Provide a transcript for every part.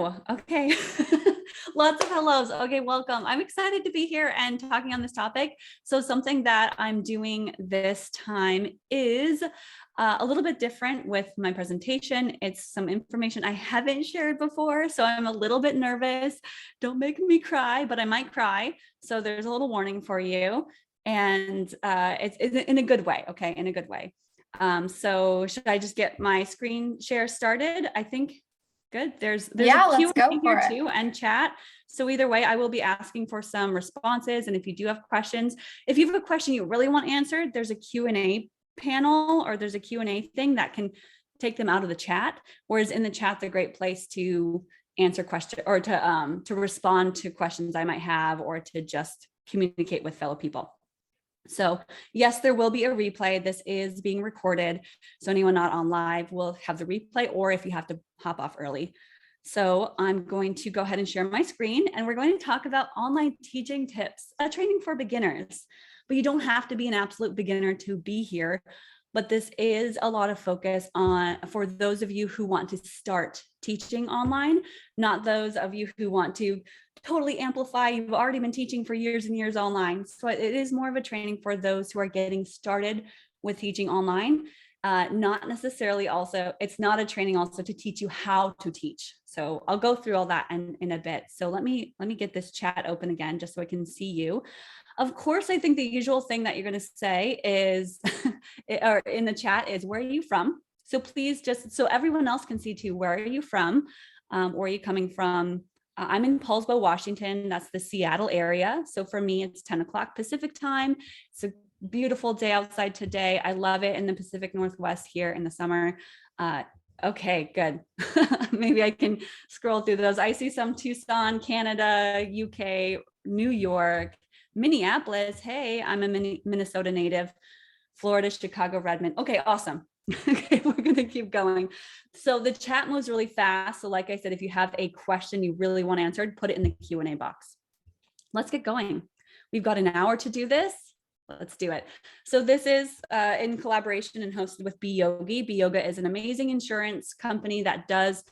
Oh, okay. Lots of hellos. Okay, welcome. I'm excited to be here and talking on this topic. So something that I'm doing this time is a little bit different with my presentation. It's some information I haven't shared before, so I'm a little bit nervous. Don't make me cry, but I might cry. So there's a little warning for you. And it's in a good way, okay, in a good way. So should I just get my screen share started? I think good. There's Yeah, a let's Q&A go here for it. too and chat. So either way, I will be asking for some responses. And if you do have questions, if you have a question you really want answered, there's a Q&A panel or there's a Q&A thing that can take them out of the chat. Whereas in the chat's a great place to answer questions or to respond to questions I might have or to just communicate with fellow people. So yes, there will be a replay. This is being recorded. So anyone not on live will have the replay, or if you have to hop off early. So I'm going to go ahead and share my screen, and we're going to talk about online teaching tips, a training for beginners. But you don't have to be an absolute beginner to be here. But this is a lot of focus on for those of you who want to start teaching online, not those of you who want to totally amplify. You've already been teaching for years and years online. So it is more of a training for those who are getting started with teaching online. Not necessarily also, it's not a training also to teach you how to teach. So I'll go through all that in a bit. So let me get this chat open again, just so I can see you. Of course, I think the usual thing that you're going to say is, or in the chat is, where are you from? So please just, so everyone else can see too, where are you from? Where are you coming from? I'm in Paulsbo, Washington. That's the Seattle area. So for me, it's 10 o'clock Pacific time. It's a beautiful day outside today. I love it in the Pacific Northwest here in the summer. Okay, good. Maybe I can scroll through those. I see some Tucson, Canada, UK, New York, Minneapolis. Hey, I'm a Minnesota native. Florida, Chicago, Redmond. Okay, awesome. Okay, we're going to keep going. So the chat moves really fast. So like I said, if you have a question you really want answered, put it in the Q&A box. Let's get going. We've got an hour to do this. Let's do it. So this is in collaboration and hosted with beYogi. beYogi is an amazing insurance company that does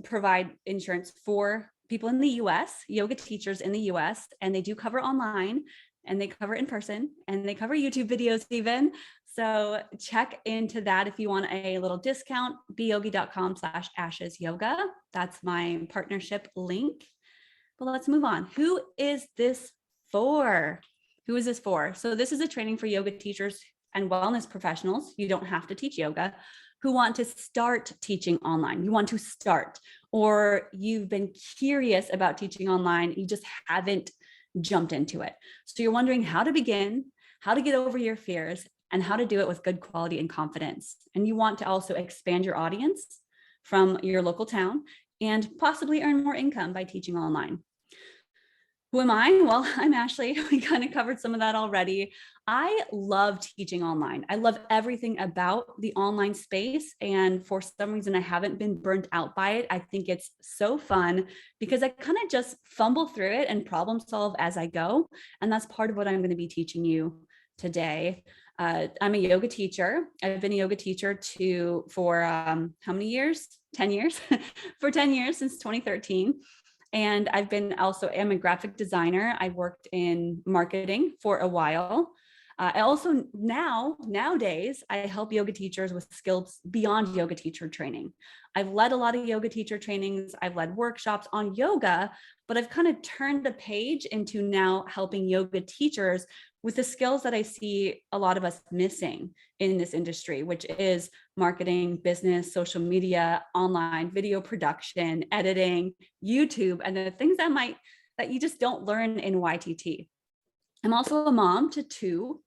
provide insurance for people in the US, yoga teachers in the US, and they do cover online, and they cover in person, and they cover YouTube videos even. So check into that if you want a little discount, beyogi.com/ashesyoga. That's my partnership link. But let's move on. Who is this for? Who is this for? So this is a training for yoga teachers and wellness professionals. You don't have to teach yoga, who want to start teaching online. You want to start, or you've been curious about teaching online. You just haven't jumped into it. So you're wondering how to begin, how to get over your fears, and how to do it with good quality and confidence. And you want to also expand your audience from your local town and possibly earn more income by teaching online. Who am I? Well, I'm Ashley. We kind of covered some of that already. I love teaching online. I love everything about the online space. And for some reason, I haven't been burnt out by it. I think it's so fun because I kind of just fumble through it and problem solve as I go. And that's part of what I'm going to be teaching you today. I'm a yoga teacher. I've been a yoga teacher for how many years? 10 years. For 10 years, since 2013. And I've been also am a graphic designer. I worked in marketing for a while. I also nowadays, I help yoga teachers with skills beyond yoga teacher training. I've led a lot of yoga teacher trainings. I've led workshops on yoga, but I've kind of turned the page into now helping yoga teachers with the skills that I see a lot of us missing in this industry, which is marketing, business, social media, online video production, editing, YouTube, and the things that you just don't learn in YTT. I'm also a mom to 2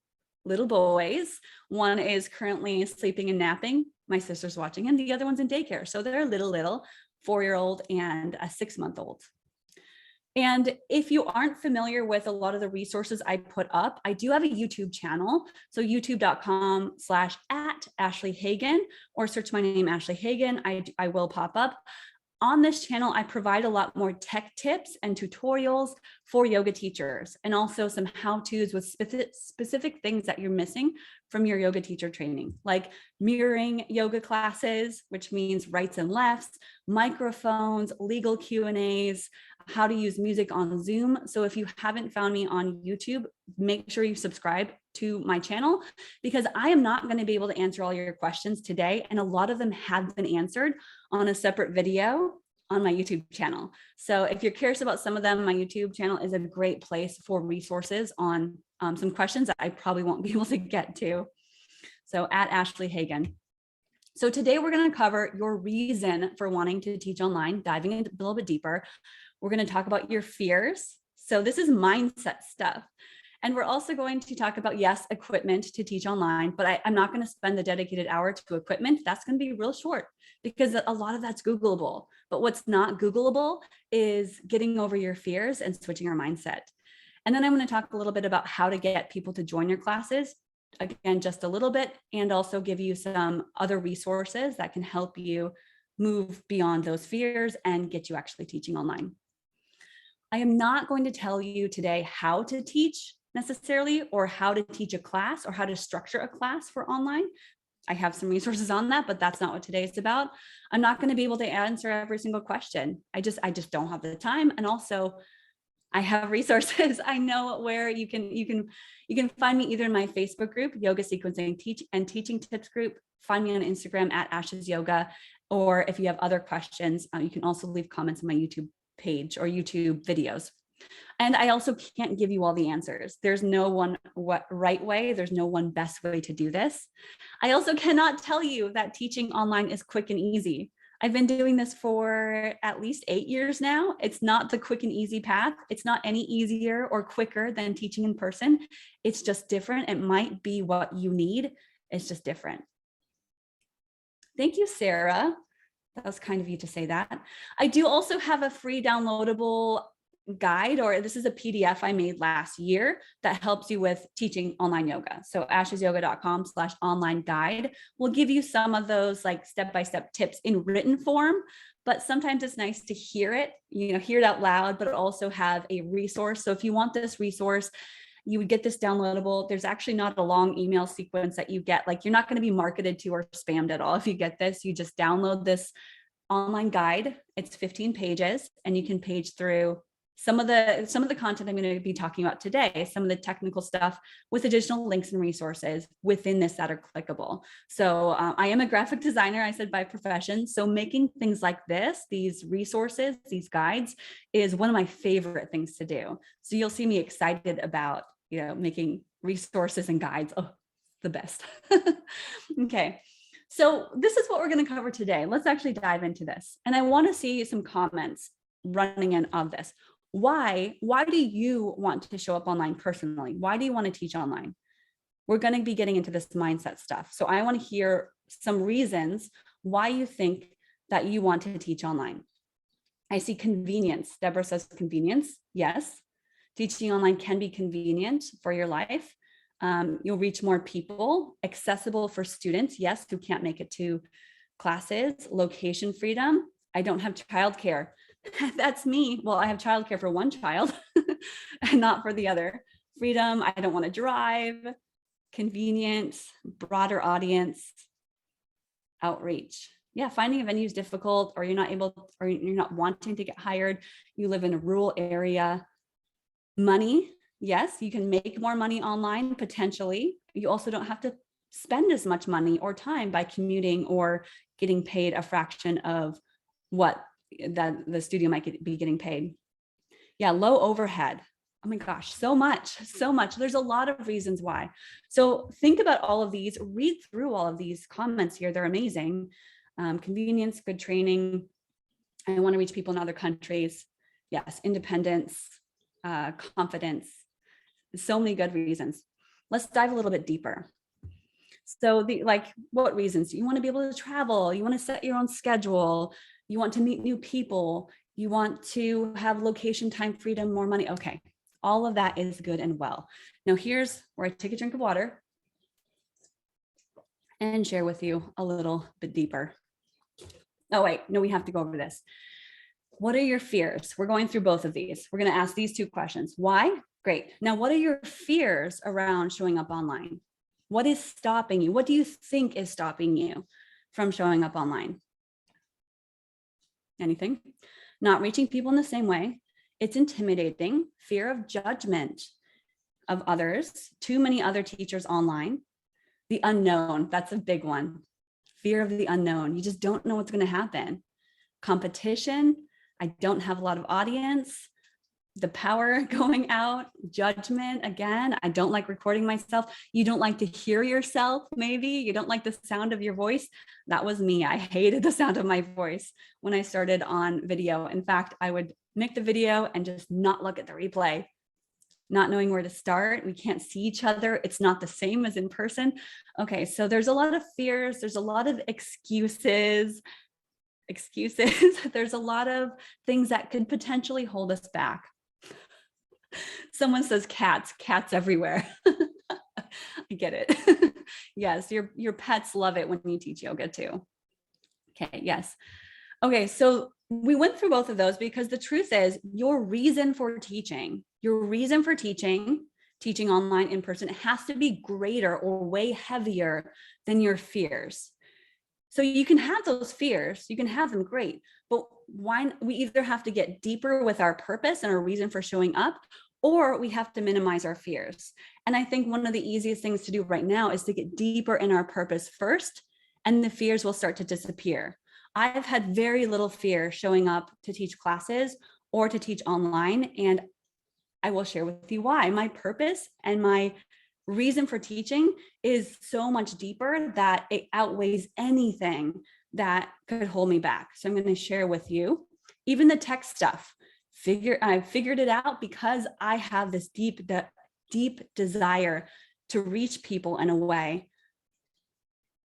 little boys. One is currently sleeping and napping. My sister's watching, and the other one's in daycare. So they're little 4-year-old and a 6-month-old. And if you aren't familiar with a lot of the resources I put up, I do have a YouTube channel. So youtube.com/@Ashley Hagan, or search my name, Ashley Hagan. I will pop up. On this channel, I provide a lot more tech tips and tutorials for yoga teachers, and also some how-tos with specific things that you're missing from your yoga teacher training, like mirroring yoga classes, which means rights and lefts, microphones, legal Q&As, how to use music on Zoom. So if you haven't found me on YouTube, make sure you subscribe to my channel, because I am not going to be able to answer all your questions today. And a lot of them have been answered on a separate video on my YouTube channel. So if you're curious about some of them, my YouTube channel is a great place for resources on some questions that I probably won't be able to get to. So at Ashley Hagan. So today we're going to cover your reason for wanting to teach online, diving into a little bit deeper. We're going to talk about your fears. So this is mindset stuff. And we're also going to talk about, yes, equipment to teach online, but I'm not going to spend the dedicated hour to equipment. That's going to be real short because a lot of that's Googleable. But what's not Googleable is getting over your fears and switching our mindset. And then I'm going to talk a little bit about how to get people to join your classes, again, just a little bit, and also give you some other resources that can help you move beyond those fears and get you actually teaching online. I am not going to tell you today how to teach necessarily, or how to teach a class, or how to structure a class for online. I have some resources on that, but that's not what today is about. I'm not going to be able to answer every single question. I just don't have the time. And also I have resources. I know where you can find me either in my Facebook group, Yoga Sequencing Teaching Tips group, find me on Instagram at Ash's Yoga, or if you have other questions, you can also leave comments on my YouTube page or YouTube videos. And I also can't give you all the answers. There's no one right way. There's no one best way to do this. I also cannot tell you that teaching online is quick and easy. I've been doing this for at least 8 years now. It's not the quick and easy path. It's not any easier or quicker than teaching in person. It's just different. It might be what you need. It's just different. Thank you, Sarah. That was kind of you to say that. I do also have a free downloadable guide, or this is a PDF I made last year that helps you with teaching online yoga. So ashesyoga.com/online guide will give you some of those like step-by-step tips in written form, but sometimes it's nice to hear it, hear it out loud, but also have a resource. So if you want this resource, you would get this downloadable. There's actually not a long email sequence that you get. Like, you're not going to be marketed to or spammed at all. If you get this, you just download this online guide. It's 15 pages, and you can page through some of the content I'm going to be talking about today, some of the technical stuff with additional links and resources within this that are clickable. So I am a graphic designer, I said, by profession. So making things like this, these resources, these guides, is one of my favorite things to do. So you'll see me excited about, making resources and guides. Oh, the best. Okay. So this is what we're going to cover today. Let's actually dive into this. And I want to see some comments running in of this. Why do you want to show up online personally? Why do you want to teach online? We're going to be getting into this mindset stuff. So I want to hear some reasons why you think that you want to teach online. I see convenience. Deborah says convenience. Yes. Teaching online can be convenient for your life. You'll reach more people. Accessible for students, yes, who can't make it to classes. Location freedom. I don't have childcare. That's me. Well, I have childcare for one child and not for the other. Freedom. I don't want to drive. Convenience, broader audience, outreach. Yeah, finding a venue is difficult, or you're not able, or you're not wanting to get hired. You live in a rural area. Money. Yes, you can make more money online potentially. You also don't have to spend as much money or time by commuting or getting paid a fraction of what the studio might be getting paid. Yeah, low overhead. Oh my gosh, so much. There's a lot of reasons why. So think about all of these, read through all of these comments here. They're amazing. Convenience, good training. I want to reach people in other countries. Yes, independence, confidence. So many good reasons. Let's dive a little bit deeper. So what reasons? You want to be able to travel. You want to set your own schedule. You want to meet new people. You want to have location, time, freedom, more money. Okay. All of that is good and well. Now here's where I take a drink of water and share with you a little bit deeper. Oh, wait, no, we have to go over this. What are your fears? We're going through both of these. We're going to ask these two questions. Why? Great. Now, what are your fears around showing up online? What is stopping you? What do you think is stopping you from showing up online? Anything? Not reaching people in the same way. It's intimidating, fear of judgment of others, too many other teachers online, the unknown, that's a big one. Fear of the unknown. You just don't know what's going to happen. Competition. I don't have a lot of audience. The power going out, judgment. Again, I don't like recording myself. You don't like to hear yourself. Maybe you don't like the sound of your voice. That was me. I hated the sound of my voice when I started on video. In fact, I would make the video and just not look at the replay, not knowing where to start. We can't see each other. It's not the same as in person. Okay, so there's a lot of fears. There's a lot of excuses. There's a lot of things that could potentially hold us back. Someone says cats everywhere. I get it. Yes, your pets love it when you teach yoga too. Okay, yes. Okay, so we went through both of those because the truth is your reason for teaching online, in person, has to be greater or way heavier than your fears. So you can have those fears, you can have them, great, but why? We either have to get deeper with our purpose and our reason for showing up, or we have to minimize our fears. And I think one of the easiest things to do right now is to get deeper in our purpose first, and the fears will start to disappear. I've had very little fear showing up to teach classes or to teach online, and I will share with you why. My purpose and my reason for teaching is so much deeper that it outweighs anything that could hold me back. So I'm going to share with you, even the tech stuff. I figured it out because I have this deep desire to reach people in a way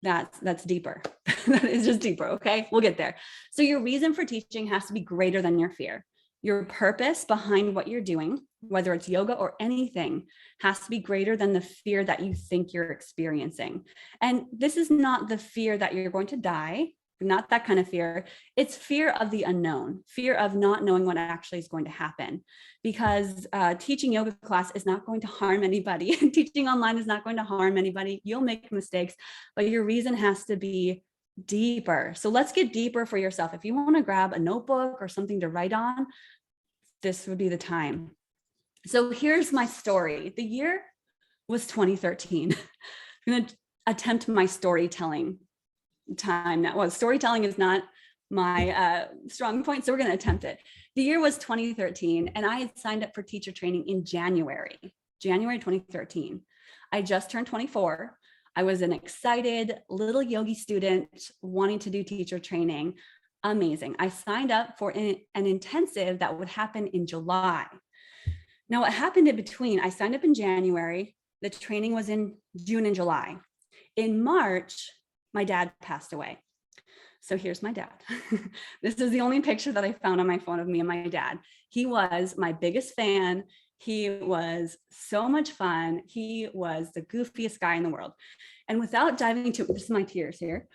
that's deeper. That is just deeper. Okay, we'll get there. So your reason for teaching has to be greater than your fear. Your purpose behind what you're doing, whether it's yoga or anything, has to be greater than the fear that you think you're experiencing. And this is not the fear that you're going to die, not that kind of fear. It's fear of the unknown, fear of not knowing what actually is going to happen. Because teaching yoga class is not going to harm anybody. Teaching online is not going to harm anybody. You'll make mistakes, but your reason has to be deeper. So let's get deeper for yourself. If you want to grab a notebook or something to write on, this would be the time. So here's my story. The year was 2013. I'm going to attempt my storytelling time. Now, well, storytelling is not my strong point, so we're going to attempt it. The year was 2013, and I had signed up for teacher training in January 2013. I just turned 24. I was an excited little yogi student wanting to do teacher training. Amazing. I signed up for an intensive that would happen in July. Now, what happened in between, I signed up in January. The training was in June and July. In March, my dad passed away. So here's my dad. This is the only picture that I found on my phone of me and my dad. He was my biggest fan. He was so much fun. He was the goofiest guy in the world. And without diving too, this is my tears here.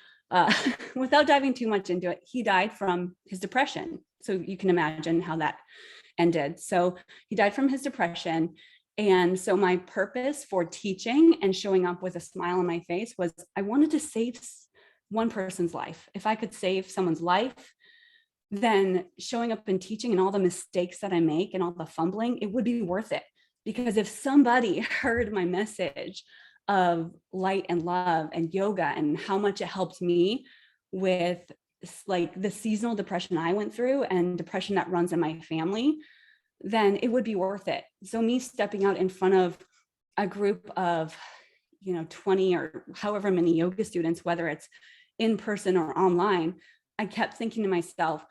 Without diving too much into it, he died from his depression. So you can imagine how that ended. So he died from his depression. And so my purpose for teaching and showing up with a smile on my face was I wanted to save one person's life. If I could save someone's life, then showing up and teaching and all the mistakes that I make and all the fumbling, it would be worth it. Because if somebody heard my message of light and love and yoga and how much it helped me with like the seasonal depression I went through and depression that runs in my family, then it would be worth it. So me stepping out in front of a group of, 20 or however many yoga students, whether it's in person or online, I kept thinking to myself,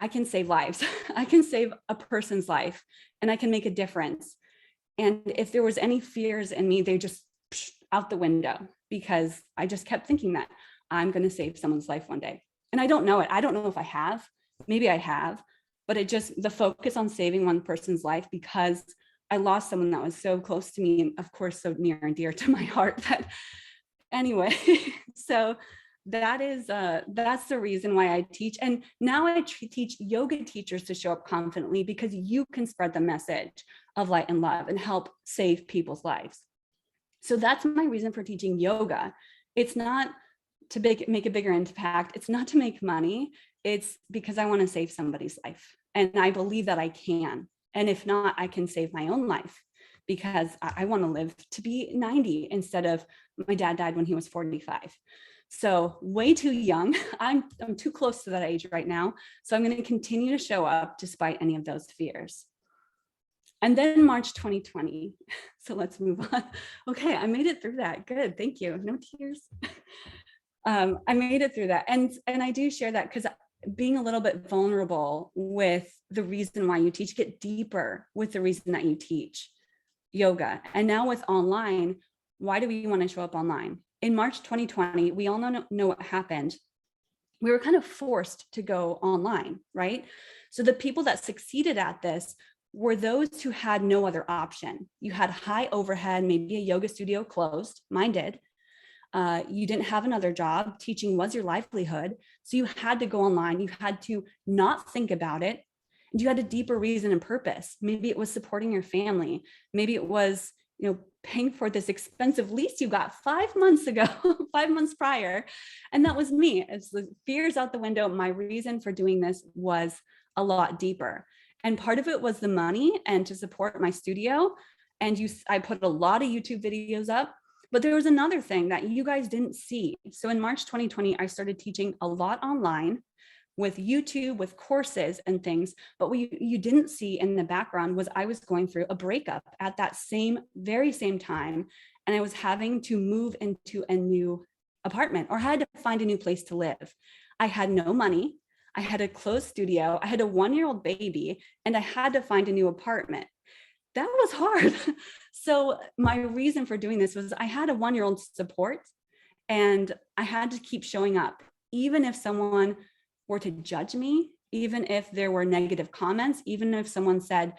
I can save lives. I can save a person's life and I can make a difference. And if there was any fears in me, they just out the window because I just kept thinking that I'm going to save someone's life one day. And I don't know it. I don't know if I have, maybe I have, but the focus on saving one person's life because I lost someone that was so close to me and of course, so near and dear to my heart that anyway, so that's the reason why I teach. And now I teach yoga teachers to show up confidently because you can spread the message of light and love and help save people's lives. So that's my reason for teaching yoga. It's not to make a bigger impact. It's not to make money. It's because I want to save somebody's life. And I believe that I can. And if not, I can save my own life, because I want to live to be 90 instead of my dad died when he was 45. So way too young. I'm too close to that age right now. So I'm going to continue to show up despite any of those fears. And then March 2020. So let's move on. Okay, I made it through that. Good, thank you. No tears. I made it through that. And I do share that because being a little bit vulnerable with the reason why you teach, get deeper with the reason that you teach yoga. And now with online, why do we want to show up online? In March 2020, we all know what happened. We were kind of forced to go online, right? So the people that succeeded at this were those who had no other option. You had high overhead, maybe a yoga studio closed, mine did. You didn't have another job, teaching was your livelihood. So you had to go online, you had to not think about it. And you had a deeper reason and purpose. Maybe it was supporting your family. Maybe it was, paying for this expensive lease you got 5 months ago, 5 months prior. And that was me. It's the fears out the window. My reason for doing this was a lot deeper. And part of it was the money and to support my studio. And I put a lot of YouTube videos up, but there was another thing that you guys didn't see. So in March 2020, I started teaching a lot online with YouTube, with courses and things. But what you didn't see in the background was I was going through a breakup at that very same time. And I was having to move into a new apartment, or had to find a new place to live. I had no money. I had a closed studio. I had a 1-year-old baby, and I had to find a new apartment. That was hard. So my reason for doing this was I had a 1-year-old support, and I had to keep showing up, even if someone were to judge me, even if there were negative comments, even if someone said,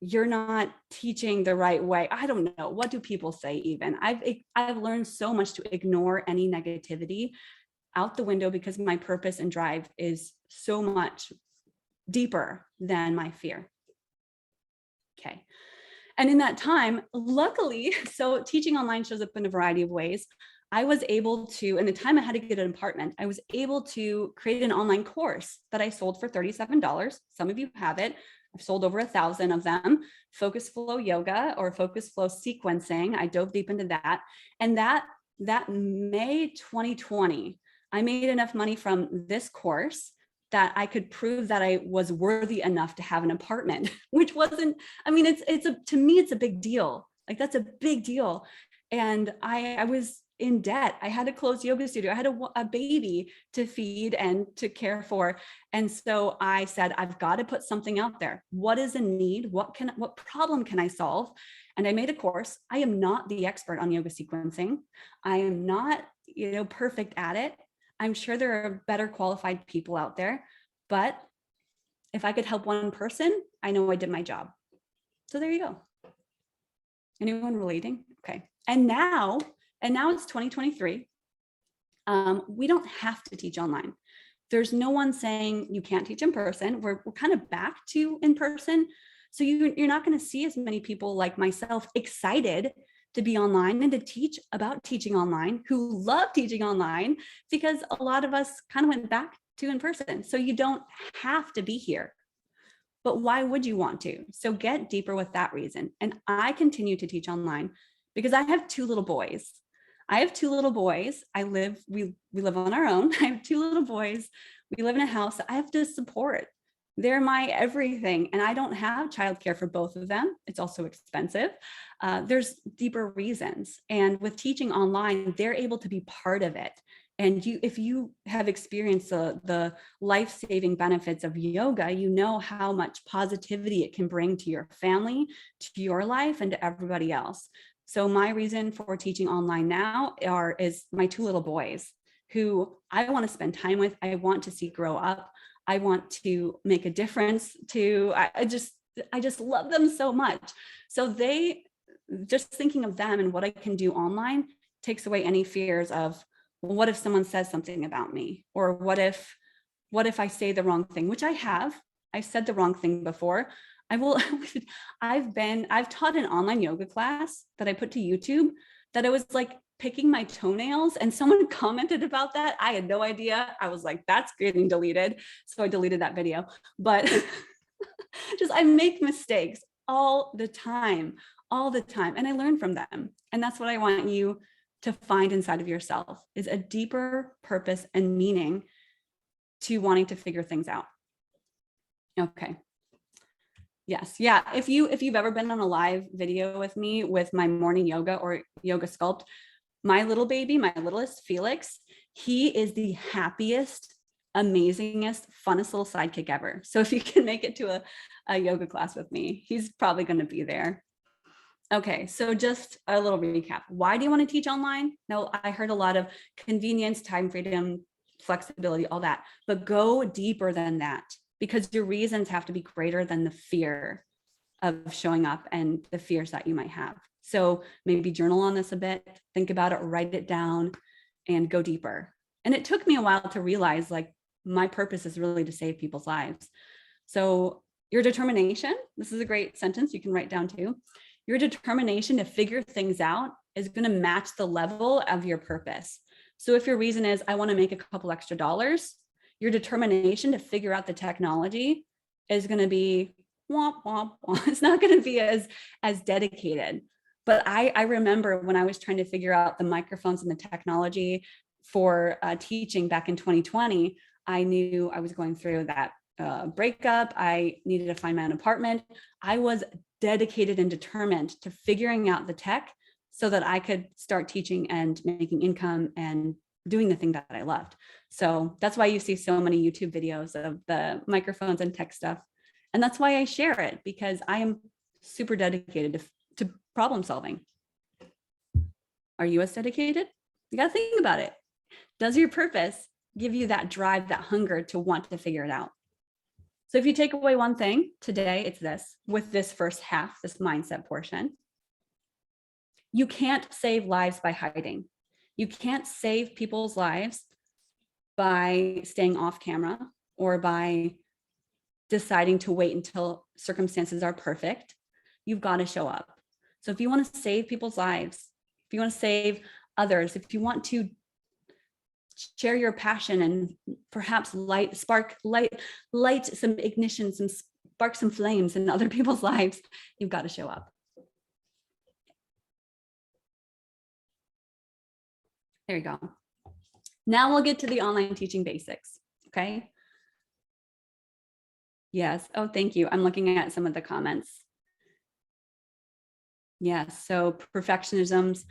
you're not teaching the right way. I don't know. What do people say even? I've learned so much to ignore any negativity out the window, because my purpose and drive is so much deeper than my fear. Okay. And in that time, luckily, so teaching online shows up in a variety of ways. I was able to, in the time I had to get an apartment, I was able to create an online course that I sold for $37. Some of you have it. I've sold over 1,000 of them. Focus flow yoga, or focus flow sequencing. I dove deep into that. And that May 2020, I made enough money from this course that I could prove that I was worthy enough to have an apartment, which wasn't, I mean, to me, it's a big deal. Like, that's a big deal. And I was in debt. I had a closed yoga studio. I had a baby to feed and to care for. And so I said, I've got to put something out there. What is a need? What problem can I solve? And I made a course. I am not the expert on yoga sequencing. I am not, perfect at it. I'm sure there are better qualified people out there, but if I could help one person, I know I did my job. So there you go. Anyone relating? Okay. And now it's 2023. We don't have to teach online. There's no one saying you can't teach in person. We're kind of back to in person. So you're not going to see as many people like myself excited to be online and to teach about teaching online, who love teaching online, because a lot of us kind of went back to in person. So you don't have to be here. But why would you want to? So get deeper with that reason. And I continue to teach online because I have 2 little boys. We live on our own. I have 2 little boys. We live in a house that I have to support. They're my everything. And I don't have childcare for both of them. It's also expensive. There's deeper reasons. And with teaching online, they're able to be part of it. And if you have experienced the life-saving benefits of yoga, you know how much positivity it can bring to your family, to your life, and to everybody else. So my reason for teaching online now is my 2 little boys, who I want to spend time with. I want to see grow up. I want to make a difference to. I just love them so much. So just thinking of them and what I can do online takes away any fears of, well, what if someone says something about me? Or what if I say the wrong thing, which I've said the wrong thing before. I've taught an online yoga class that I put to YouTube that it was like picking my toenails, and someone commented about that. I had no idea. I was like, that's getting deleted. So I deleted that video. But just, I make mistakes all the time, and I learn from them. And that's what I want you to find inside of yourself, is a deeper purpose and meaning to wanting to figure things out. Okay. Yes. Yeah. If you've ever been on a live video with me with my morning yoga or yoga sculpt, my little baby, my littlest Felix, he is the happiest, amazingest, funnest little sidekick ever. So if you can make it to a yoga class with me, he's probably going to be there. Okay, so just a little recap. Why do you want to teach online? Now, I heard a lot of convenience, time freedom, flexibility, all that, but go deeper than that, because your reasons have to be greater than the fear of showing up and the fears that you might have. So maybe journal on this a bit, think about it, write it down, and go deeper. And it took me a while to realize, like, my purpose is really to save people's lives. So your determination, this is a great sentence you can write down too. Your determination to figure things out is going to match the level of your purpose. So if your reason is, I want to make a couple extra dollars, your determination to figure out the technology is going to be womp, womp, womp. It's not going to be as dedicated. But I remember when I was trying to figure out the microphones and the technology for teaching back in 2020, I knew I was going through that breakup. I needed to find my own apartment. I was dedicated and determined to figuring out the tech so that I could start teaching and making income and doing the thing that I loved. So that's why you see so many YouTube videos of the microphones and tech stuff. And that's why I share it, because I am super dedicated to problem solving. Are you as dedicated? You got to think about it. Does your purpose give you that drive, that hunger to want to figure it out? So if you take away one thing today, it's this, with this first half, this mindset portion. You can't save lives by hiding. You can't save people's lives by staying off camera or by deciding to wait until circumstances are perfect. You've got to show up. So if you want to save people's lives, if you want to save others, if you want to share your passion and perhaps light some ignition, spark some flames in other people's lives, you've got to show up. There you go. Now we'll get to the online teaching basics. Okay. Yes. Oh, thank you. I'm looking at some of the comments. Yes. So perfectionisms.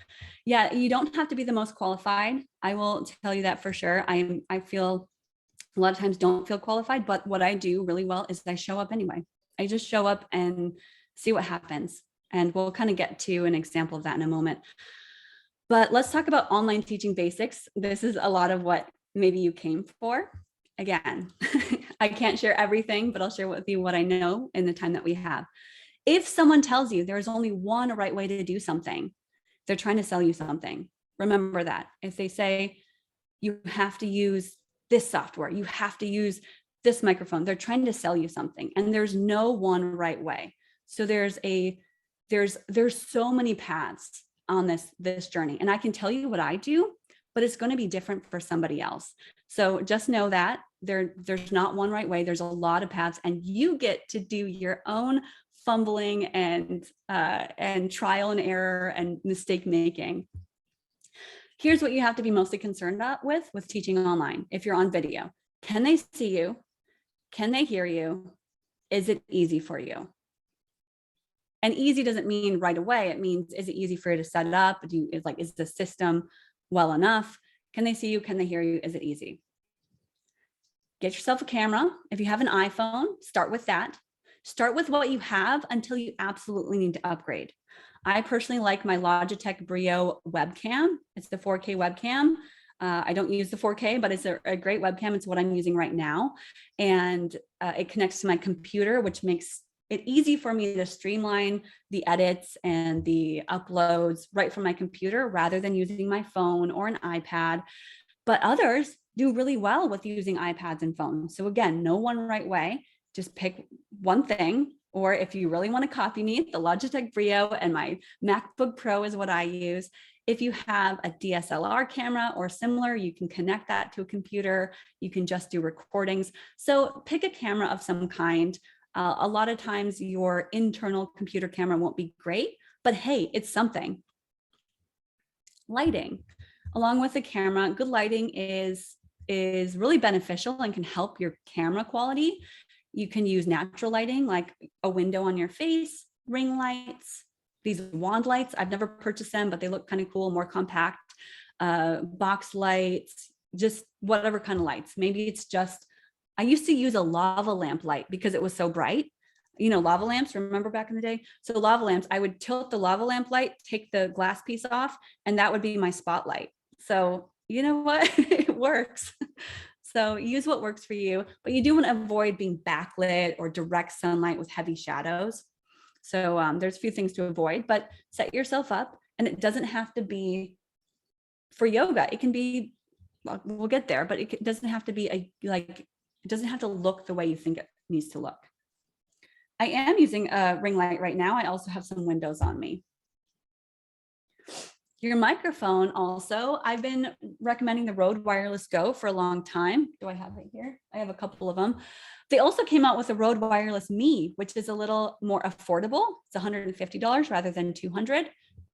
Yeah, you don't have to be the most qualified. I will tell you that for sure. I feel a lot of times don't feel qualified, but what I do really well is I show up anyway. I just show up and see what happens. And we'll kind of get to an example of that in a moment. But let's talk about online teaching basics. This is a lot of what maybe you came for. Again, I can't share everything, but I'll share with you what I know in the time that we have. If someone tells you there's only one right way to do something, they're trying to sell you something. Remember that. If they say you have to use this software, you have to use this microphone, they're trying to sell you something, and there's no one right way. So there's so many paths on this journey, and I can tell you what I do, but it's going to be different for somebody else. So just know that there's not one right way. There's a lot of paths, and you get to do your own fumbling and trial and error and mistake making. Here's what you have to be mostly concerned with teaching online. If you're on video, can they see you? Can they hear you? Is it easy for you? And easy doesn't mean right away. It means, is it easy for you to set it up? Is the system well enough? Can they see you? Can they hear you? Is it easy? Get yourself a camera. If you have an iPhone, start with that. Start with what you have until you absolutely need to upgrade. I personally like my Logitech Brio webcam. It's the 4K webcam. I don't use the 4K, but it's a great webcam. It's what I'm using right now. And it connects to my computer, which makes it easy for me to streamline the edits and the uploads right from my computer rather than using my phone or an iPad. But others do really well with using iPads and phones. So again, no one right way. Just pick one thing or if you really want to copy me, the Logitech Brio and my MacBook Pro is what I use. If you have a DSLR camera or similar, you can connect that to a computer. You can just do recordings. So pick a camera of some kind. A lot of times your internal computer camera won't be great, but hey, it's something. Lighting. Along with the camera, good lighting is really beneficial and can help your camera quality. You can use natural lighting like a window on your face, ring lights, these wand lights. I've never purchased them, but they look kind of cool, more compact, box lights, just whatever kind of lights. Maybe it's just, I used to use a lava lamp light because it was so bright. You know, lava lamps, remember back in the day? So lava lamps, I would tilt the lava lamp light, take the glass piece off, and that would be my spotlight. So you know what? It works. So use what works for you, but you do want to avoid being backlit or direct sunlight with heavy shadows. So there's a few things to avoid, but set yourself up, and it doesn't have to be for yoga. It can be, well, we'll get there, but it doesn't have to be it doesn't have to look the way you think it needs to look. I am using a ring light right now. I also have some windows on me. Your microphone also, I've been recommending the Rode Wireless Go for a long time. Do I have it here? I have a couple of them. They also came out with a Rode Wireless Me, which is a little more affordable. It's $150 rather than $200.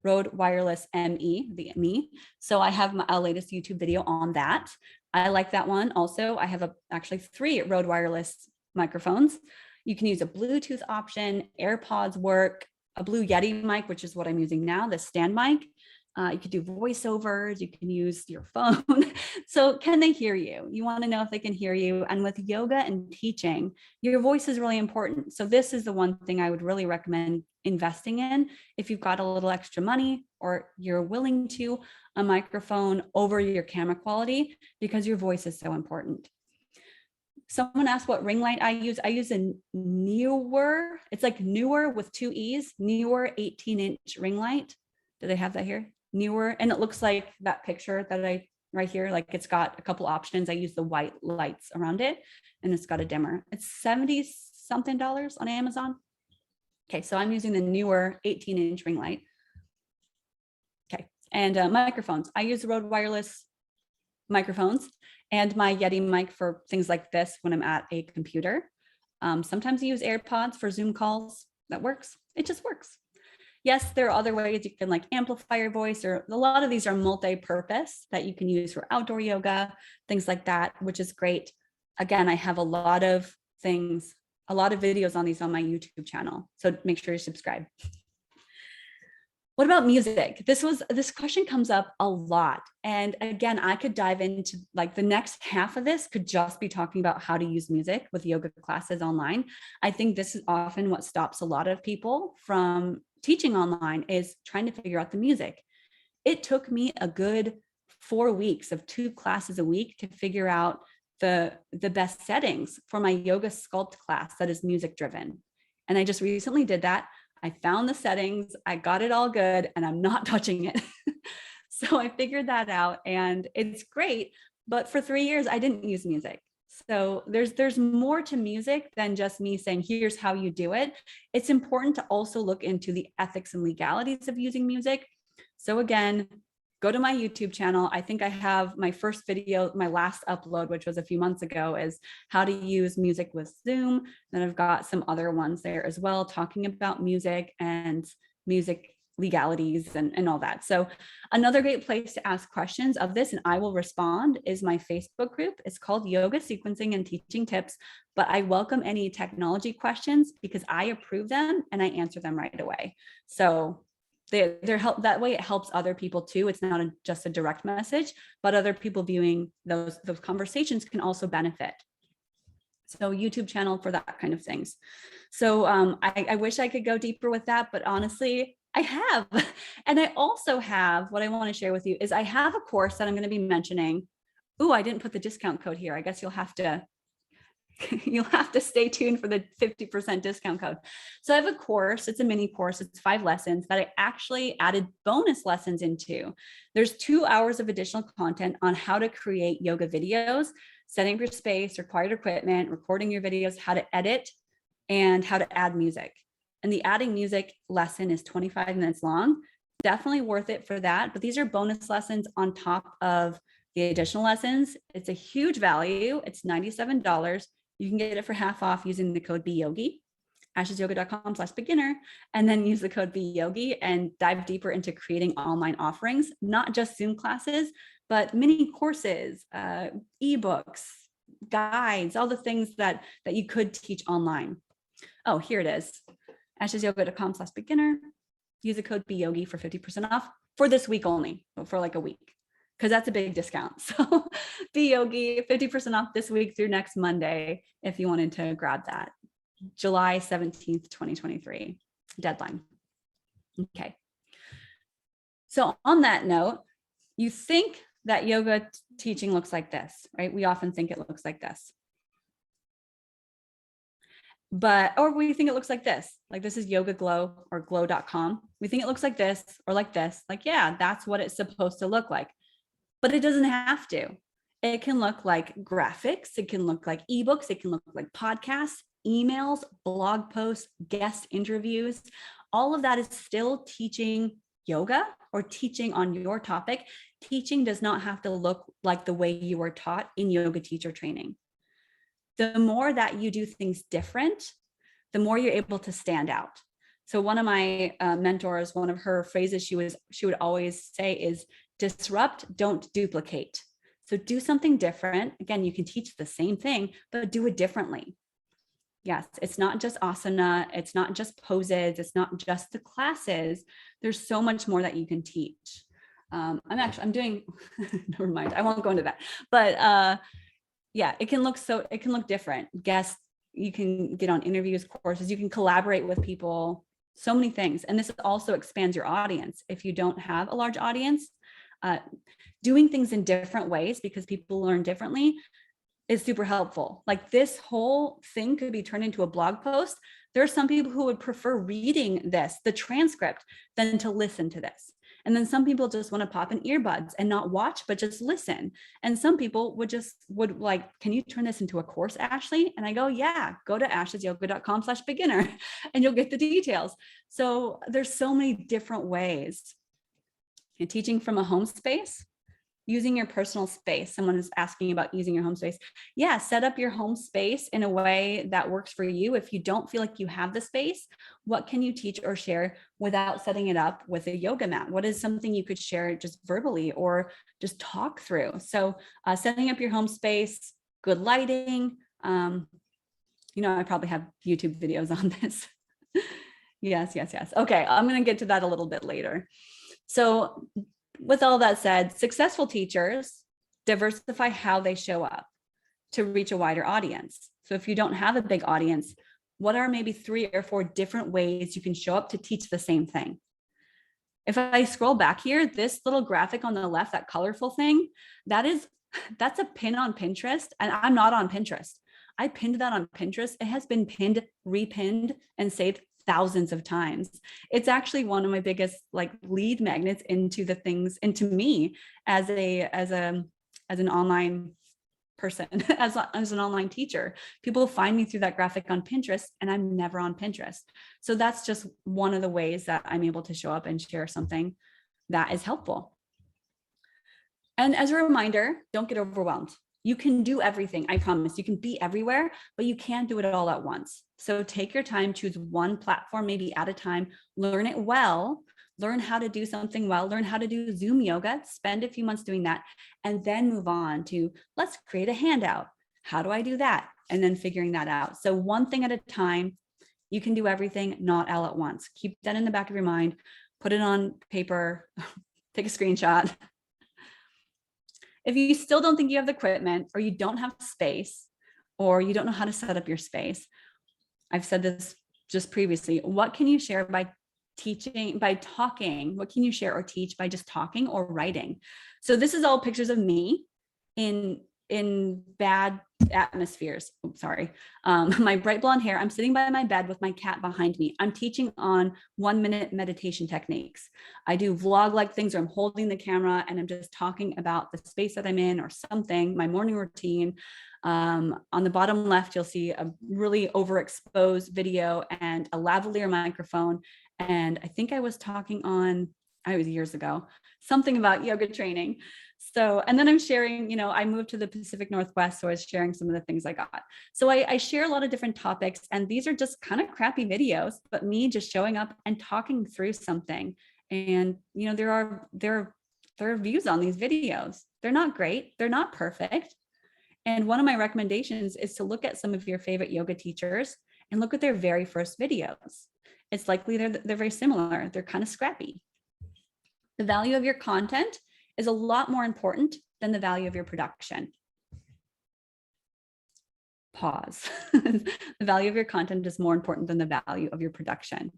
Rode Wireless ME, the Me. So I have my latest YouTube video on that. I like that one. Also, I have actually 3 Rode Wireless microphones. You can use a Bluetooth option, AirPods work, a Blue Yeti mic, which is what I'm using now, the stand mic. You could do voiceovers, you can use your phone. So can they hear you? You want to know if they can hear you. And with yoga and teaching, your voice is really important. So this is the one thing I would really recommend investing in. If you've got a little extra money or you're willing to, a microphone over your camera quality, because your voice is so important. Someone asked what ring light I use. I use a Neewer. It's like Neewer with 2 E's, Neewer 18-inch ring light. Do they have that here? Neewer. And it looks like that picture that I right here, like it's got a couple options. I use the white lights around it, and it's got a dimmer. It's $70 something on Amazon. Okay, so I'm using the Neewer 18-inch ring light. Okay, and microphones. I use the Rode Wireless microphones and my Yeti mic for things like this when I'm at a computer. Sometimes I use AirPods for Zoom calls. That works. It just works. Yes, there are other ways you can like amplify your voice, or a lot of these are multi-purpose that you can use for outdoor yoga, things like that, which is great. Again, I have a lot of things, a lot of videos on these on my YouTube channel. So make sure you subscribe. What about music? This question comes up a lot. And again, I could dive into like the next half of this could just be talking about how to use music with yoga classes online. I think this is often what stops a lot of people from teaching online, is trying to figure out the music. It took me a good 4 weeks of 2 classes a week to figure out the best settings for my yoga sculpt class that is music driven. And I just recently did that. I found the settings, I got it all good, and I'm not touching it. So I figured that out, and it's great. But for 3 years, I didn't use music. So there's more to music than just me saying, here's how you do it. It's important to also look into the ethics and legalities of using music. So again, go to my YouTube channel. I think I have my first video, my last upload, which was a few months ago, is how to use music with Zoom. Then I've got some other ones there as well, talking about music and music legalities and all that. So another great place to ask questions of this, and I will respond, is my Facebook group. It's called Yoga Sequencing and Teaching Tips, but I welcome any technology questions because I approve them and I answer them right away. So they're help that way. It helps other people too. It's not just a direct message, but other people viewing those conversations can also benefit. So YouTube channel for that kind of things. So I wish I could go deeper with that, but honestly, I have. And I also have, what I want to share with you is I have a course that I'm going to be mentioning. Ooh, I didn't put the discount code here. I guess you'll have to stay tuned for the 50% discount code. So I have a course, it's a mini course, it's 5 lessons that I actually added bonus lessons into. There's 2 hours of additional content on how to create yoga videos, setting up your space, required equipment, recording your videos, how to edit and how to add music. And the adding music lesson is 25 minutes long. Definitely worth it for that. But these are bonus lessons on top of the additional lessons. It's a huge value. It's $97. You can get it for half off using the code beYogi, ashesyoga.com/beginner, and then use the code beYogi and dive deeper into creating online offerings, not just Zoom classes, but mini courses, ebooks, guides, all the things that you could teach online. Oh, here it is. ashesyoga.com/beginner. Use the code beYogi for 50% off for this week only, for like a week, because that's a big discount. So beYogi, 50% off this week through next Monday, if you wanted to grab that. July 17th, 2023 deadline. Okay. So on that note, you think that yoga teaching looks like this, right? We often think it looks like this. Or we think it looks like this is Yoga Glow or glow.com. We think it looks like this or like this. Like, yeah, that's what it's supposed to look like. But it doesn't have to. It can look like graphics. It can look like ebooks. It can look like podcasts, emails, blog posts, guest interviews. All of that is still teaching yoga or teaching on your topic. Teaching does not have to look like the way you were taught in yoga teacher training. The more that you do things different, the more you're able to stand out. So one of my mentors, one of her phrases she would always say is disrupt, don't duplicate. So do something different. Again, you can teach the same thing, but do it differently. Yes, it's not just asana. It's not just poses. It's not just the classes. There's so much more that you can teach. I'm doing, never mind. I won't go into that, but yeah, it can look different. Guests, you can get on interviews, courses, you can collaborate with people, so many things. And this also expands your audience. If you don't have a large audience, doing things in different ways because people learn differently is super helpful. Like this whole thing could be turned into a blog post. There are some people who would prefer reading the transcript, than to listen to this. And then some people just want to pop in earbuds and not watch, but just listen. And some people would like, can you turn this into a course, Ashley? And I go, yeah, go to ashesyoga.com/beginner and you'll get the details. So there's so many different ways. You're teaching from a home space, using your personal space. Someone is asking about using your home space. Yeah, set up your home space in a way that works for you. If you don't feel like you have the space, what can you teach or share without setting it up with a yoga mat? What is something you could share just verbally or just talk through? So setting up your home space, good lighting. I probably have YouTube videos on this. Yes. Okay, I'm going to get to that a little bit later. So with all that said, successful teachers diversify how they show up to reach a wider audience. So if you don't have a big audience, what are maybe 3 or 4 different ways you can show up to teach the same thing? If I scroll back here, this little graphic on the left, that colorful thing, that's a pin on Pinterest. And I'm not on Pinterest. I pinned that on Pinterest. It has been pinned, repinned, and saved thousands of times. It's actually one of my biggest lead magnets into me as an online person, as an online teacher. People find me through that graphic on Pinterest, and I'm never on Pinterest. So that's just one of the ways that I'm able to show up and share something that is helpful. And as a reminder, don't get overwhelmed. You can do everything. I promise. You can be everywhere, but you can't do it all at once. So take your time, choose one platform, maybe at a time, learn it well, learn how to do something well, learn how to do Zoom yoga, spend a few months doing that, and then move on to let's create a handout. How do I do that? And then figuring that out. So one thing at a time. You can do everything, not all at once. Keep that in the back of your mind, put it on paper, take a screenshot. If you still don't think you have the equipment, or you don't have space, or you don't know how to set up your space, I've said this just previously, what can you share by talking? What can you share or teach by just talking or writing? So this is all pictures of me in bad atmospheres. Oops, sorry. My bright blonde hair. I'm sitting by my bed with my cat behind me. I'm teaching on 1-minute meditation techniques. I do vlog-like things where I'm holding the camera and I'm just talking about the space that I'm in or something, my morning routine. On the bottom left, you'll see a really overexposed video and a lavalier microphone. And I think I was talking on, I was years ago, something about yoga training. So, and then I'm sharing, you know, I moved to the Pacific Northwest, so I was sharing some of the things I got. So I share a lot of different topics, and these are just kind of crappy videos, but me just showing up and talking through something. And, you know, there are views on these videos. They're not great. They're not perfect. And one of my recommendations is to look at some of your favorite yoga teachers and look at their very first videos. It's likely they're very similar. They're kind of scrappy. The value of your content is a lot more important than the value of your production. Pause. The value of your content is more important than the value of your production.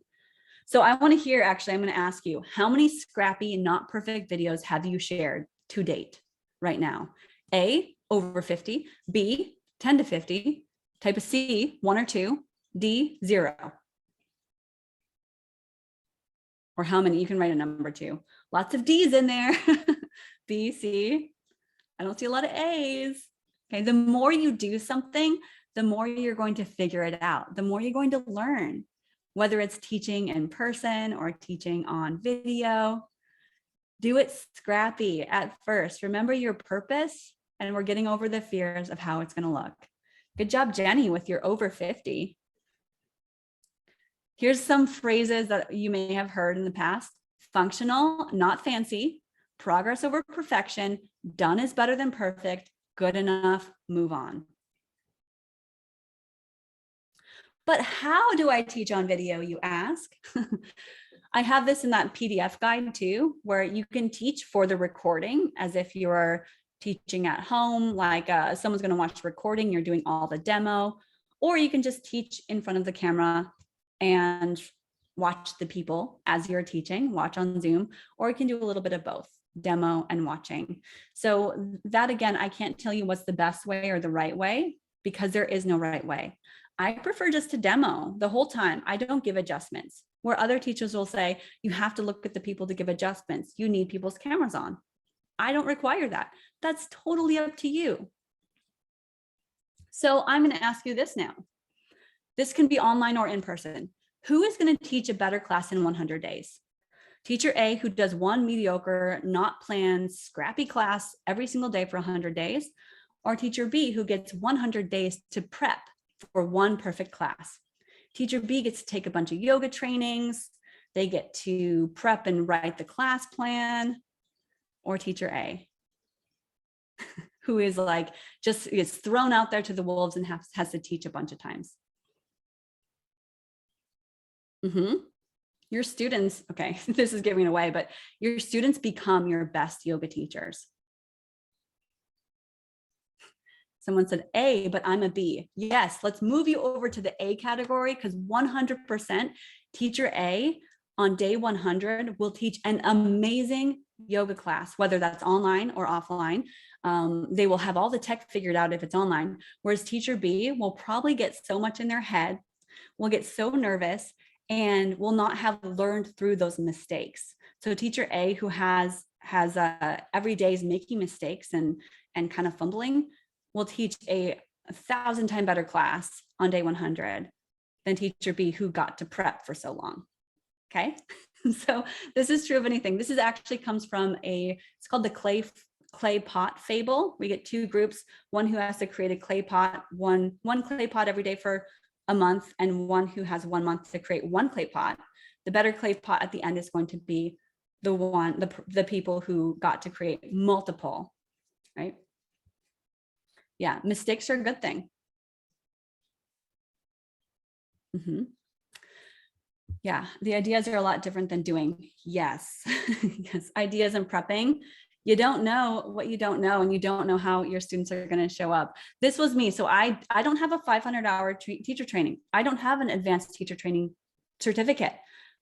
So I want to hear, actually, I'm going to ask you, how many scrappy, not perfect videos have you shared to date right now? A, over 50, B, 10 to 50, type of C, 1 or 2, D, 0. Or how many? You can write a number too. Lots of D's in there. B, C. I don't see a lot of A's. Okay, the more you do something, the more you're going to figure it out. The more you're going to learn, whether it's teaching in person or teaching on video. Do it scrappy at first. Remember your purpose, and we're getting over the fears of how it's going to look. Good job, Jenny, with your over 50. Here's some phrases that you may have heard in the past. Functional, not fancy. Progress over perfection. Done is better than perfect. Good enough, move on. But how do I teach on video, you ask? I have this in that PDF guide too, where you can teach for the recording as if you're teaching at home, like someone's going to watch the recording, you're doing all the demo, or you can just teach in front of the camera and watch the people as you're teaching, watch on Zoom, or you can do a little bit of both, demo and watching. So that, again, I can't tell you what's the best way or the right way, because there is no right way. I prefer just to demo the whole time. I don't give adjustments, where other teachers will say, you have to look at the people to give adjustments. You need people's cameras on. I don't require that. That's totally up to you. So I'm going to ask you this now. This can be online or in person. Who is going to teach a better class in 100 days? Teacher A, who does one mediocre, not planned, scrappy class every single day for 100 days, or teacher B, who gets 100 days to prep for one perfect class? Teacher B gets to take a bunch of yoga trainings. They get to prep and write the class plan. Or teacher A, who is like, just gets thrown out there to the wolves and has to teach a bunch of times. Your students, okay, this is giving away, but your students become your best yoga teachers. Someone said A, but I'm a B. Yes, let's move you over to the A category, because 100% teacher A on day 100 will teach an amazing yoga class, whether that's online or offline. They will have all the tech figured out if it's online, whereas teacher B will probably get so much in their head, will get so nervous, and will not have learned through those mistakes. So teacher A, who has every day is making mistakes and kind of fumbling, will teach a 1,000 times better class on day 100 than teacher B, who got to prep for so long. Okay, so this is true of anything. This is actually comes from it's called the clay pot fable. We get two groups, one who has to create a clay pot, one clay pot every day for a month, and one who has 1 month to create one clay pot. The better clay pot at the end is going to be the people who got to create multiple, right? Yeah, mistakes are a good thing. Yeah, the ideas are a lot different than doing. Yes, yes, ideas and prepping. You don't know what you don't know, and you don't know how your students are going to show up. This was me. So I don't have a 500-hour teacher training. I don't have an advanced teacher training certificate,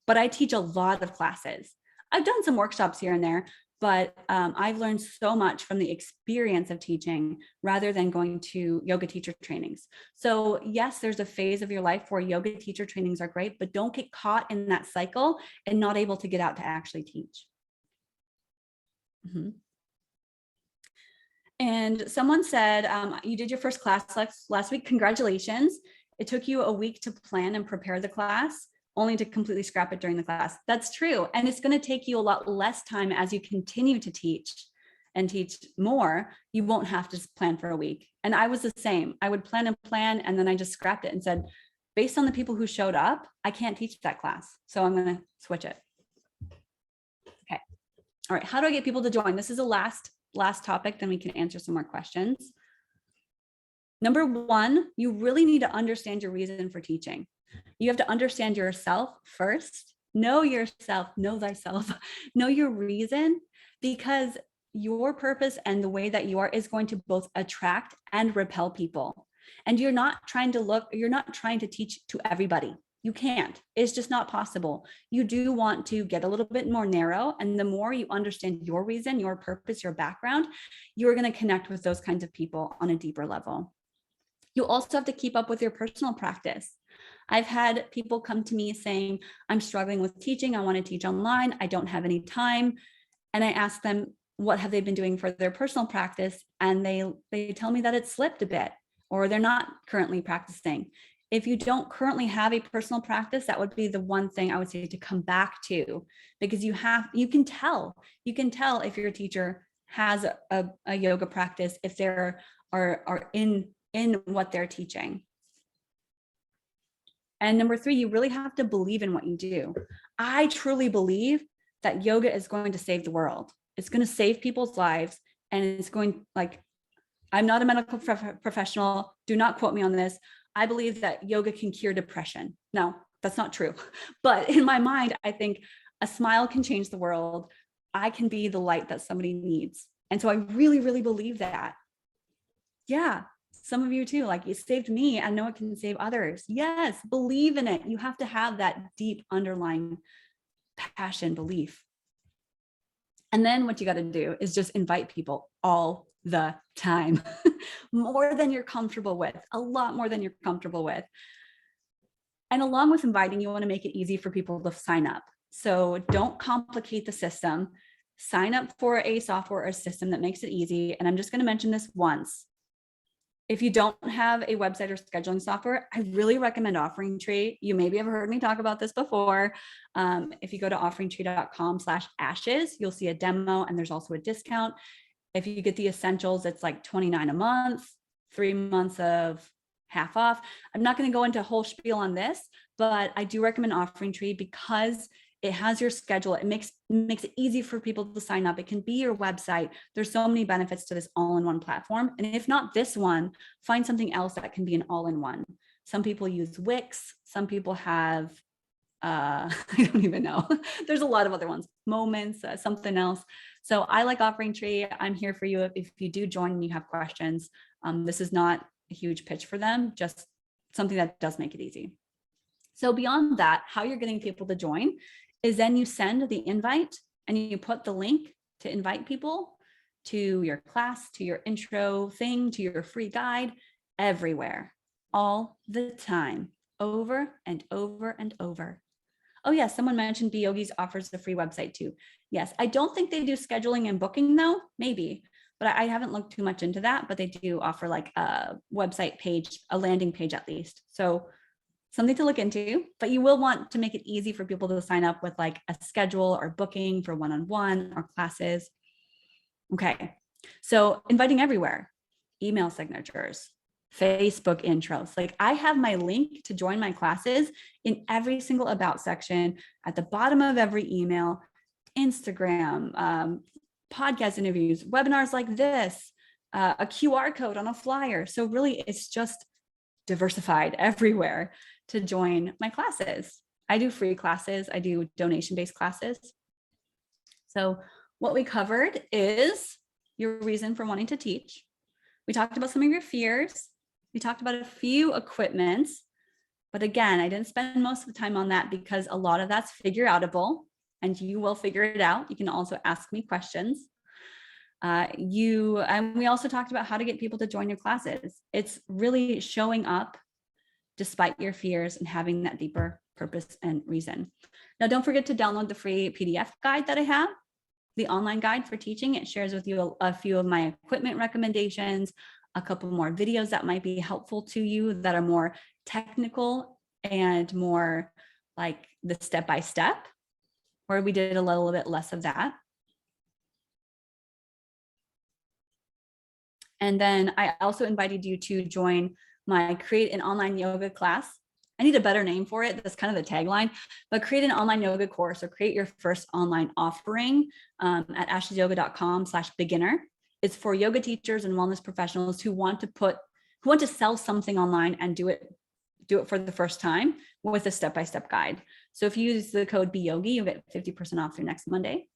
but I teach a lot of classes. I've done some workshops here and there, but I've learned so much from the experience of teaching rather than going to yoga teacher trainings. So yes, there's a phase of your life where yoga teacher trainings are great, but don't get caught in that cycle and not able to get out to actually teach. And someone said, you did your first class last week. Congratulations. It took you a week to plan and prepare the class, only to completely scrap it during the class. That's true. And it's going to take you a lot less time as you continue to teach and teach more. You won't have to plan for a week. And I was the same. I would plan, and then I just scrapped it and said, based on the people who showed up, I can't teach that class. So I'm going to switch it. Okay. All right. How do I get people to join? This is the last topic, then we can answer some more questions. Number one, you really need to understand your reason for teaching. You have to understand yourself first. Know yourself, know thyself, know your reason, because your purpose and the way that you are is going to both attract and repel people. And you're not trying to teach to everybody. You can't. It's just not possible. You do want to get a little bit more narrow. And the more you understand your reason, your purpose, your background, you're going to connect with those kinds of people on a deeper level. You also have to keep up with your personal practice. I've had people come to me saying, I'm struggling with teaching. I want to teach online. I don't have any time. And I ask them, what have they been doing for their personal practice? And they tell me that it's slipped a bit, or they're not currently practicing. If you don't currently have a personal practice, that would be the one thing I would say to come back to, because you can tell if your teacher has a yoga practice, if they're are in what they're teaching. And number three, you really have to believe in what you do. I truly believe that yoga is going to save the world. It's going to save people's lives. And it's going, I'm not a medical professional. Do not quote me on this. I believe that yoga can cure depression. No, that's not true. But in my mind, I think a smile can change the world. I can be the light that somebody needs. And so I really, really believe that. Yeah, some of you too, it saved me. I know it can save others. Yes, believe in it. You have to have that deep underlying passion, belief. And then what you got to do is just invite people all the time, more than you're comfortable with, a lot more than you're comfortable with. And along with inviting, you want to make it easy for people to sign up. So don't complicate the system. Sign up for a software or a system that makes it easy. And I'm just going to mention this once. If you don't have a website or scheduling software, I really recommend Offering Tree. You maybe have heard me talk about this before. If you go to offeringtree.com/ashes, you'll see a demo, and there's also a discount. If you get the essentials, it's like $29 a month, 3 months of half off. I'm not going to go into a whole spiel on this, but I do recommend Offering Tree because it has your schedule. It makes it easy for people to sign up. It can be your website. There's so many benefits to this all-in-one platform. And if not this one, find something else that can be an all-in-one. Some people use Wix. Some people have, I don't even know. There's a lot of other ones, Moments, something else. So I like Offering Tree. I'm here for you if you do join and you have questions. This is not a huge pitch for them, just something that does make it easy. So beyond that, how you're getting people to join is then you send the invite and you put the link to invite people to your class, to your intro thing, to your free guide, everywhere, all the time, over and over and over. Oh yes, someone mentioned beYogi offers a free website too. Yes, I don't think they do scheduling and booking though, maybe, but I haven't looked too much into that, but they do offer a website page, a landing page at least. So something to look into, but you will want to make it easy for people to sign up with a schedule or booking for one-on-one or classes. Okay, so inviting everywhere, email signatures, Facebook intros. I have my link to join my classes in every single about section at the bottom of every email, Instagram, podcast interviews, webinars like this, a QR code on a flyer. So really it's just diversified everywhere to join my classes. I do free classes. I do donation-based classes. So what we covered is your reason for wanting to teach. We talked about some of your fears. We talked about a few equipments, but again, I didn't spend most of the time on that because a lot of that's figure outable and you will figure it out. You can also ask me questions. And we also talked about how to get people to join your classes. It's really showing up despite your fears and having that deeper purpose and reason. Now, don't forget to download the free PDF guide that I have. the online guide for teaching. It shares with you a few of my equipment recommendations, a couple more videos that might be helpful to you that are more technical and more like the step-by-step, where we did a little bit less of that. And then I also invited you to join my Create an Online Yoga class. I need a better name for it. That's kind of the tagline, but create an online yoga course or create your first online offering at ashleyyoga.com/beginner. It's for yoga teachers and wellness professionals who want to sell something online and do it for the first time with a step-by-step guide. So if you use the code beYogi, you'll get 50% off through next Monday.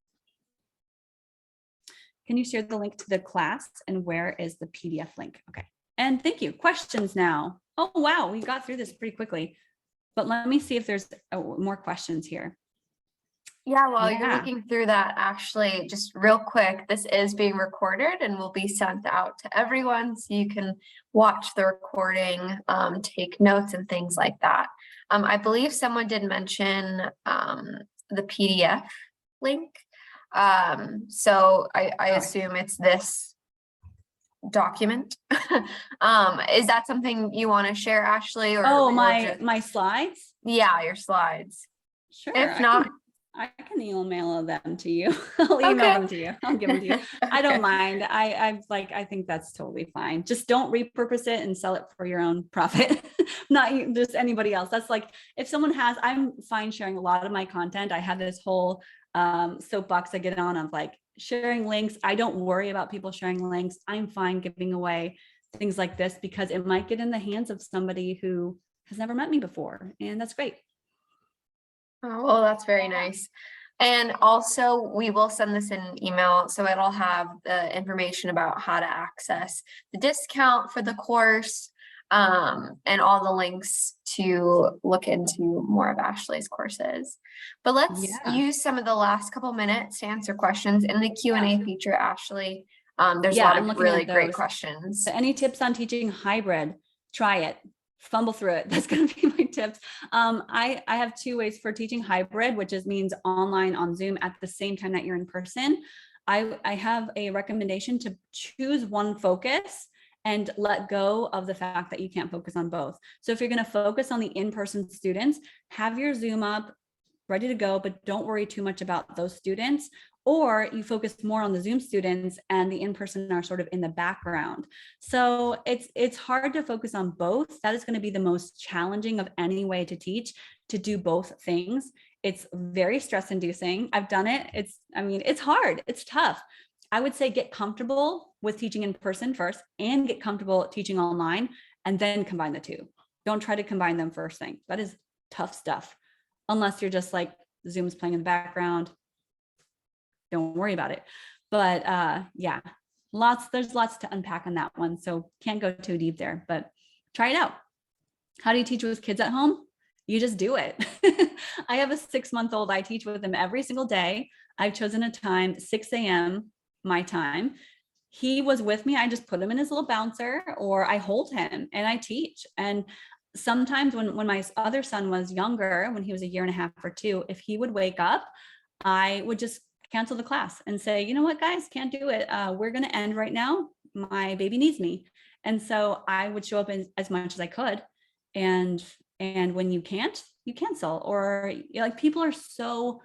Can you share the link to the class, and where is the PDF link? Okay. And thank you. Questions now. Oh, wow. We got through this pretty quickly, but let me see if there's more questions here. Yeah, while you're looking through that, Ashley, just real quick, this is being recorded and will be sent out to everyone, so you can watch the recording, take notes and things like that. I believe someone did mention the PDF link. So I assume it's this document. Is that something you want to share, Ashley? Or my slides? Yeah, your slides. Sure. If not, I can email them to you. I'll email them to you. I'll give them to you. I don't mind. I think that's totally fine. Just don't repurpose it and sell it for your own profit. Not just anybody else. That's like, if someone has, I'm fine sharing a lot of my content. I have this whole soapbox I get on of like sharing links. I don't worry about people sharing links. I'm fine giving away things like this because it might get in the hands of somebody who has never met me before. And that's great. Oh, well, that's very nice. And also we will send this in an email, so it'll have the information about how to access the discount for the course, and all the links to look into more of Ashley's courses. But let's use some of the last couple minutes to answer questions in the Q&A feature, Ashley. There's a lot of really great questions. So any tips on teaching hybrid? Try it. Fumble through it. That's going to be my tips. I have 2 ways for teaching hybrid, which means online on Zoom at the same time that you're in person. I have a recommendation to choose one focus and let go of the fact that you can't focus on both. So if you're going to focus on the in-person students, have your Zoom up, ready to go, but don't worry too much about those students. Or you focus more on the Zoom students and the in-person are sort of in the background. So it's hard to focus on both. That is going to be the most challenging of any way to teach, to do both things. It's very stress inducing. I've done it. It's hard. It's tough. I would say get comfortable with teaching in person first and get comfortable teaching online and then combine the two. Don't try to combine them first thing. That is tough stuff. Unless you're just like Zoom's playing in the background. Don't worry about it. But yeah, there's lots to unpack on that one. So can't go too deep there, but try it out. How do you teach with kids at home? You just do it. I have a 6-month-old. I teach with him every single day. I've chosen a time, 6 a.m. my time. He was with me. I just put him in his little bouncer or I hold him and I teach. And sometimes when my other son was younger, when he was 1.5 years or 2, if he would wake up, I would just cancel the class and say, you know what, guys, can't do it. We're going to end right now. My baby needs me. And so I would show up as much as I could. And when you can't, you cancel. Or like people are so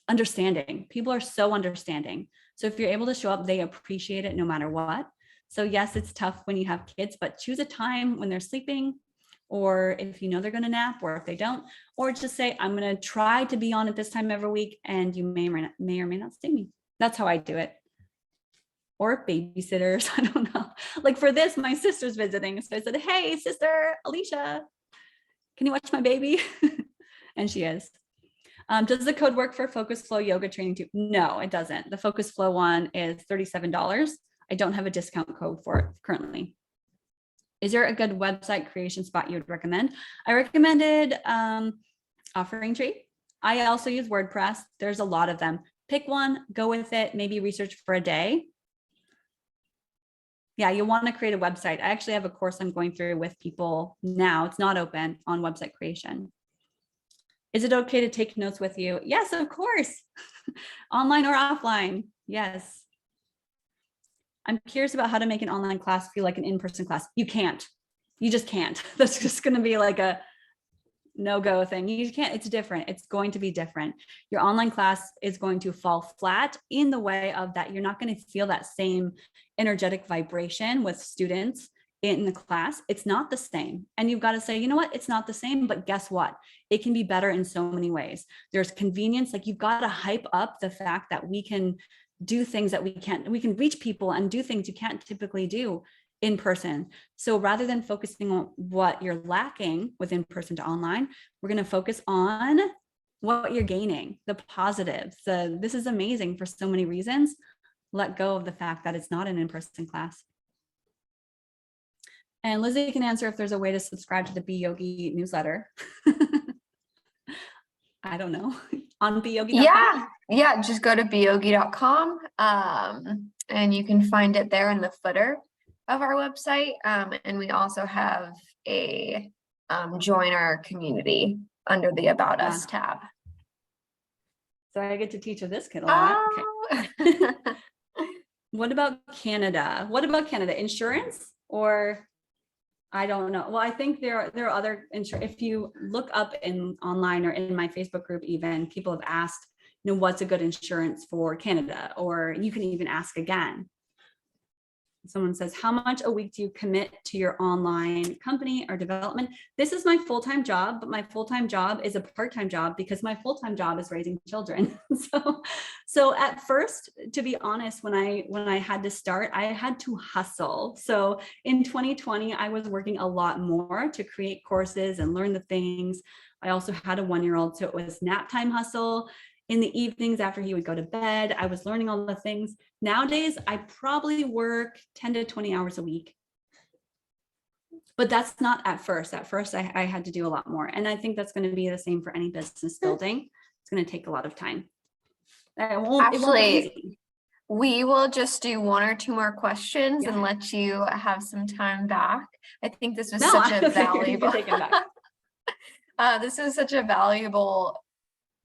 understanding. People are so understanding. So if you're able to show up, they appreciate it no matter what. So yes, it's tough when you have kids, but choose a time when they're sleeping, or if you know they're going to nap, or if they don't, or just say, I'm going to try to be on at this time every week, and you may or may not see me. That's how I do it. Or babysitters, I don't know. Like for this, my sister's visiting. So I said, hey, sister, Alicia, can you watch my baby? And she is. Does the code work for Focus Flow yoga training too? No, it doesn't. The Focus Flow one is $37. I don't have a discount code for it currently. Is there a good website creation spot you would recommend? I recommended Offering Tree. I also use WordPress. There's a lot of them. Pick one, go with it, maybe research for a day. Yeah, you want to create a website. I actually have a course I'm going through with people now. It's not open on website creation. Is it okay to take notes with you? Yes, of course. Online or offline. Yes. I'm curious about how to make an online class feel like an in-person class. You can't. You just can't. That's just going to be like a no-go thing. You can't. It's different. It's going to be different. Your online class is going to fall flat in the way of that. You're not going to feel that same energetic vibration with students in the class. It's not the same. And you've got to say, you know what? It's not the same, but guess what? It can be better in so many ways. There's convenience. Like, you've got to hype up the fact that we can do things that we can reach people and do things you can't typically do in person. So rather than focusing on what you're lacking with in person to online, we're going to focus on what you're gaining, the positives. This is amazing for so many reasons. Let go of the fact that it's not an in-person class. And Lizzie can answer if there's a way to subscribe to the beYogi newsletter. I don't know. On beYogi.com? Yeah, just go to beYogi.com and you can find it there in the footer of our website. And we also have a join our community under the About Us tab. So I get to teach this kid a lot. Okay. What about Canada? What about Canada? Insurance or... I don't know. Well, I think there are other if you look up online or in my Facebook group, even people have asked, what's a good insurance for Canada? Or you can even ask again. Someone says, how much a week do you commit to your online company or development? This is my full-time job, but my full-time job is a part-time job because my full-time job is raising children. So at first, to be honest, when I had to start, I had to hustle. So in 2020, I was working a lot more to create courses and learn the things. I also had a 1-year-old, so it was nap time hustle. In the evenings after he would go to bed, I was learning all the things. Nowadays, I probably work 10 to 20 hours a week. But that's not at first. At first, I had to do a lot more. And I think that's going to be the same for any business building. It's going to take a lot of time. It won't be easy. We will just do 1 or 2 more questions and let you have some time back. I think this was such a valuable this was such a valuable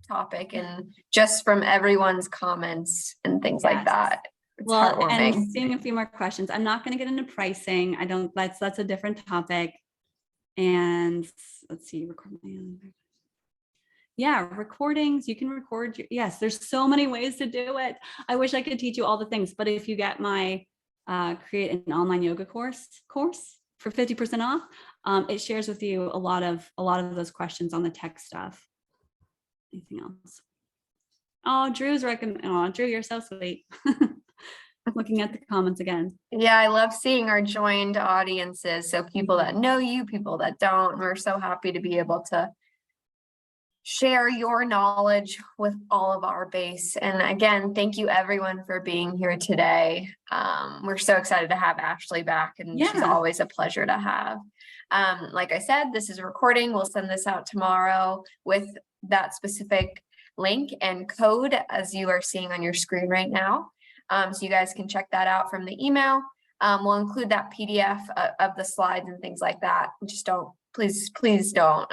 topic, and just from everyone's comments and things like that. It's heartwarming. And seeing a few more questions. I'm not going to get into pricing. That's a different topic. And let's see, recordings, you can record. Yes, there's so many ways to do it. I wish I could teach you all the things, but if you get my create an online yoga course for 50% off, it shares with you a lot of those questions on the tech stuff. Anything else? Oh, Drew's recommend. Oh, Drew, you're so sweet. Looking at the comments again. Yeah, I love seeing our joined audiences. So people that know you, people that don't. We're so happy to be able to share your knowledge with all of our base. And again, thank you everyone for being here today. We're so excited to have Ashley back, and she's always a pleasure to have. Like I said, this is a recording. We'll send this out tomorrow with that specific link and code as you are seeing on your screen right now. So you guys can check that out from the email. We'll include that PDF of the slides and things like that. Just don't, please don't.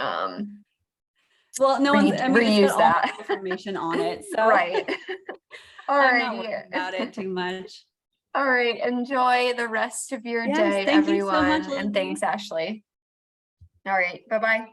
Well, no one's reuse it's got that all the information on it. So right. All right. I'm not worried about it too much. All right. Enjoy the rest of your day, thank everyone. you so much, and thanks, Ashley. All right. Bye-bye.